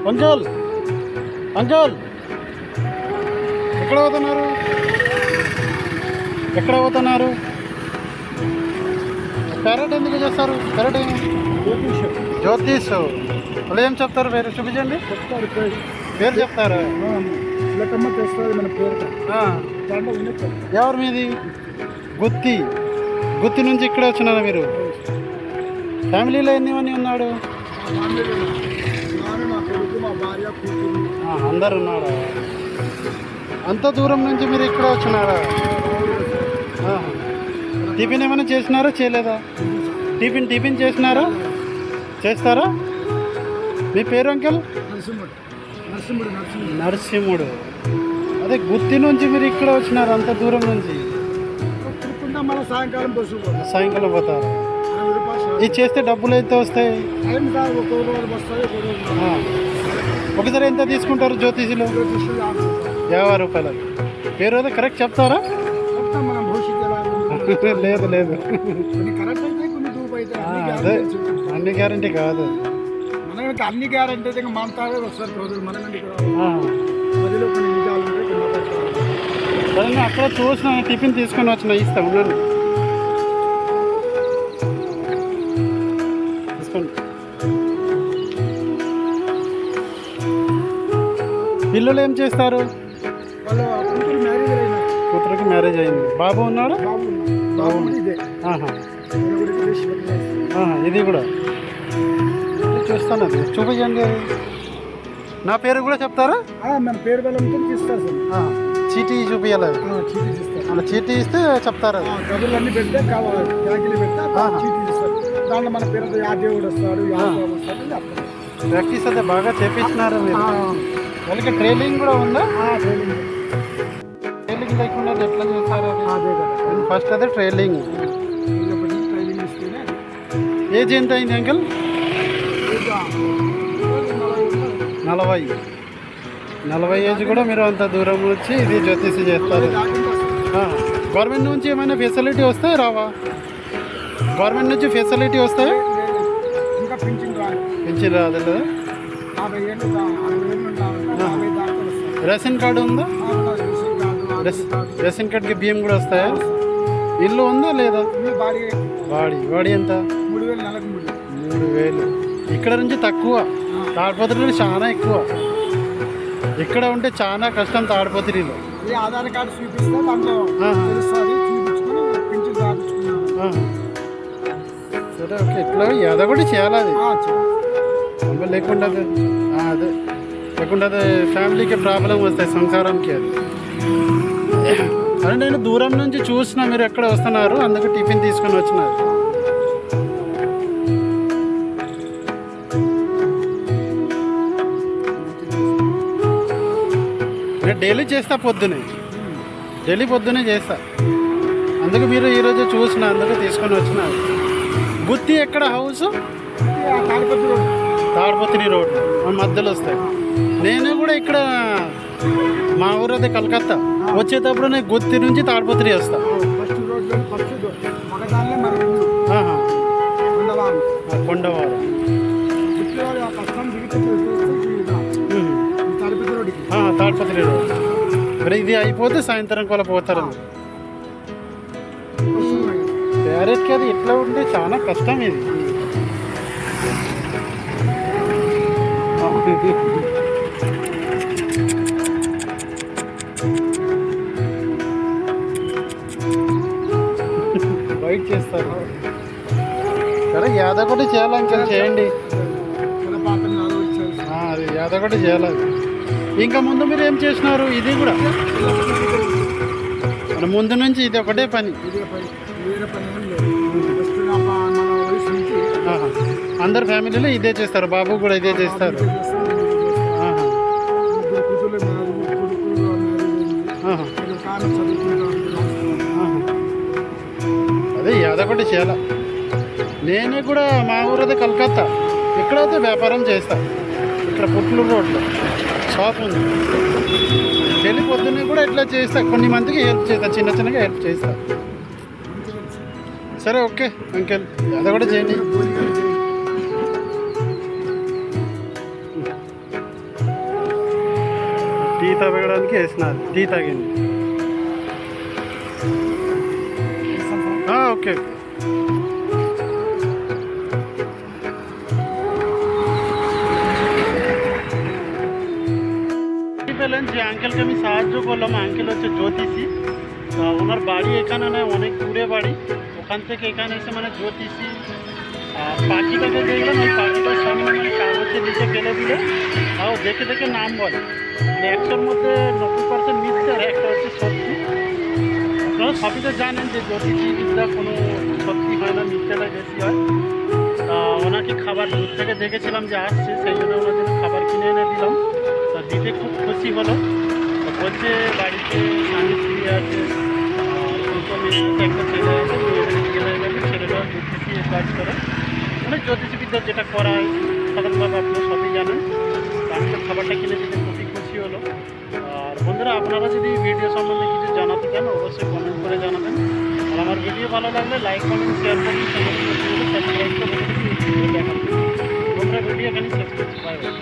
Uncle uncle ఎక్కడ పోతున్నారు? ఎక్కడ పోతున్నారు? క్యారెట్ ఎందుకు చేస్తారు? క్యారెట్ జ్యోతిష్ వాళ్ళు ఏం చెప్తారు? పేరు చూపించండి. చెప్తారు పేరు చెప్తారా? చిలకమ్మ చేస్తుంది మన పేరు. ఎవరు మీది? గుత్తి. గుత్తి నుంచి ఇక్కడ వచ్చినారా మీరు? ఫ్యామిలీలో ఎన్నిమంది ఉన్నాడు? మా కొడుకు, మా భార్య, కూతురు. అందరు ఉన్నారా? అంత దూరం నుంచి మీరు ఇక్కడ వచ్చినారా? టిఫిన్ ఏమైనా చేసినారా చేయలేదా? టిఫిన్ చేసినారా? చేస్తారా? మీ పేరు అంకల్? నరసింహుడు. అదే గుత్తి నుంచి మీరు ఇక్కడ వచ్చినారు అంత దూరం నుంచి? మళ్ళీ సాయంకాలం పోతారు. ఇది చేస్తే డబ్బులు ఎంత వస్తాయి? ఒకసారి ఎంత తీసుకుంటారు జ్యోతిషులు? 50 రూపాయలు. పేరు అదే కరెక్ట్ చెప్తారా? లేదు లేదు, అదే అన్ని గ్యారంటీ కాదు. అన్ని గ్యారంటీ అయితే మాట్లాడే వస్తారు రోజులు. మదిలో కొన్ని నిజాలు ఉంటాయి. అక్కడ చూసిన టిఫిన్ తీసుకొని వచ్చిన ఇస్తా ఉన్నాను. తీసుకోండి. పిల్లలు ఏం చేస్తారు? వాళ్ళు కూతురికి మ్యారేజ్ అయింది. బాబు ఉన్నాడు? ఇది కూడా చూస్తాను. అది చూపించండి. అది నా పేరు కూడా చెప్తారా? మన పేరు వెళ్ళంతో తీస్తారు సార్. చీటీ చూపించాలి. చీటీ ఇస్తారు. అలా చీటీ ఇస్తే చెప్తారా? గదులన్నీ పెడితే ప్యాకెట్లు పెడితే చీటీ ఇస్తారు. దాంట్లో మన పేరు ఆ దేవుడు వస్తాడు, ప్రాక్టీస్ అయితే బాగా చేపించినారు మీరు. వాళ్ళకి ట్రైనింగ్ కూడా ఉందా? ట్రైనింగ్ లేకుండా ఎట్లా చేస్తారు? ఫస్ట్ అదే ట్రైనింగ్. ఏజ్ ఎంత అయింది అంకల్? 40 ఏజ్ కూడా మీరు అంత దూరం వచ్చి ఇది జ్యోతిషి చేస్తారు. గవర్నమెంట్ నుంచి ఏమైనా ఫెసిలిటీ వస్తాయి రావా? గవర్నమెంట్ నుంచి ఫెసిలిటీ వస్తాయి? పింఛన్ రాదు కదా? రేషన్ కార్డు ఉందా? రేషన్ కార్డుకి బియ్యం కూడా వస్తాయా? ఇల్లు ఉందా లేదా? వాడి ఎంత? 3000. ఇక్కడ నుంచి తక్కువ, తాడిపత్రిలో చాలా ఎక్కువ. ఇక్కడ ఉంటే చాలా కష్టం తాడిపత్రిలో. ఆధార్ కార్డు చూపిస్తే దాంట్లో సరే ఓకే. ఇట్లా అదొకటి చేయాలి. అది లేకుండా అదే లేకుండా అదే ఫ్యామిలీకి ప్రాబ్లం వస్తాయి, సంసారంకి. అది అంటే నేను దూరం నుంచి చూసిన మీరు ఎక్కడ వస్తున్నారు, అందుకు టిఫిన్ తీసుకొని వచ్చినారు. నేను డైలీ చేస్తా, డైలీ పొద్దునే చేస్తా. అందుకు మీరు ఈరోజు చూసిన, అందుకు తీసుకొని వచ్చినారు. గుత్తి ఎక్కడ హౌస్? తాడిపత్రి రోడ్ మధ్యలో వస్తాయి. నేను కూడా ఇక్కడ మా ఊరు అదే కలకత్తా. వచ్చేటప్పుడు నేను గుత్తి నుంచి తాడిపత్రి వస్తా. కొండవారు తాడిపత్రి రోడ్. మరి ఇది అయిపోతే సాయంత్రం కూడా పోతారు. క్యారెట్కి అది ఎట్లా ఉంటే చాలా కష్టం ఇది. వైట్ చేస్తారు. సరే యాదొకటి చేయాలంకల్ చేయండి. అది యాదొకటి చేయాలి. ఇంకా ముందు మీరు ఏం చేసినారు? ఇది కూడా మన ముందు నుంచి ఇది ఒకటే పని. అందరు ఫ్యామిలీలో ఇదే చేస్తారు. బాబు కూడా ఇదే చేస్తారు. అదే యాదొకటి చేయాల. నేను కూడా మా ఊరదే కలకత్తా. ఇక్కడైతే వ్యాపారం చేస్తా. ఇక్కడ పుట్లూరు రోడ్లో షాప్ ఉంది. వెళ్ళి పొద్దున్నే కూడా ఇట్లా చేస్తా. కొన్ని మందికి హెల్ప్ చేస్తా, చిన్నగా హెల్ప్ చేస్తా. సరే ఓకే అంకెల్, అది కూడా చేయండి. టీ తాగడానికి వేసినారు, టీ తాగింది. ఓకే. যে আঙ্কেলকে আমি সাহায্য করলাম, আঙ্কেল হচ্ছে জ্যোতিষী, ওনার বাড়ি এখানে নয়, অনেক দূরে বাড়ি। ওখান থেকে এখানে এসে মানে জ্যোতিষী পাখিটাকে দেখলেন, ওই পাখিটার সামনে মানে কাগজে নিচে ফেলে দিলে তাও দেখে দেখে নাম বলে, মানে 100-র মধ্যে 90% মিথ্যে আর একটা হচ্ছে সত্যি। আপনারা সবই তো জানেন যে জ্যোতিষী বিদ্যা কোনো সত্যি হয় না, মিথ্যাটা বেশি হয়। ওনাকে খাবার দূর থেকে দেখেছিলাম যে আসছে, সেই জন্য ওনার জন্য খাবার কিনে এনে দিলাম। তা দিতে খুব খুশি হলো। বলছে বাড়িতে স্বামী স্ত্রী আছে, দুটো মেয়ে আছে, একটা ছেলে আছে, ছেলে গেছে, ছেলেটাও জ্যোতিষী কাজ করে, মানে জ্যোতিষবিদ্যা যেটা করা হয় সাধারণভাবে আপনারা সবই জানেন। আমি তো খাবারটা কিনে দিতে খুবই খুশি হলো। আর বন্ধুরা, আপনারা যদি ভিডিও সম্বন্ধে কিছু জানাতে চান অবশ্যই কমেন্ট করে জানাবেন। আর আমার ভিডিও ভালো লাগলে লাইক কমেন্ট শেয়ার করুন, সাবস্ক্রাইব করে দেখান। বন্ধুরা, ভিডিও এখানে শেষ করছি। Bye bye.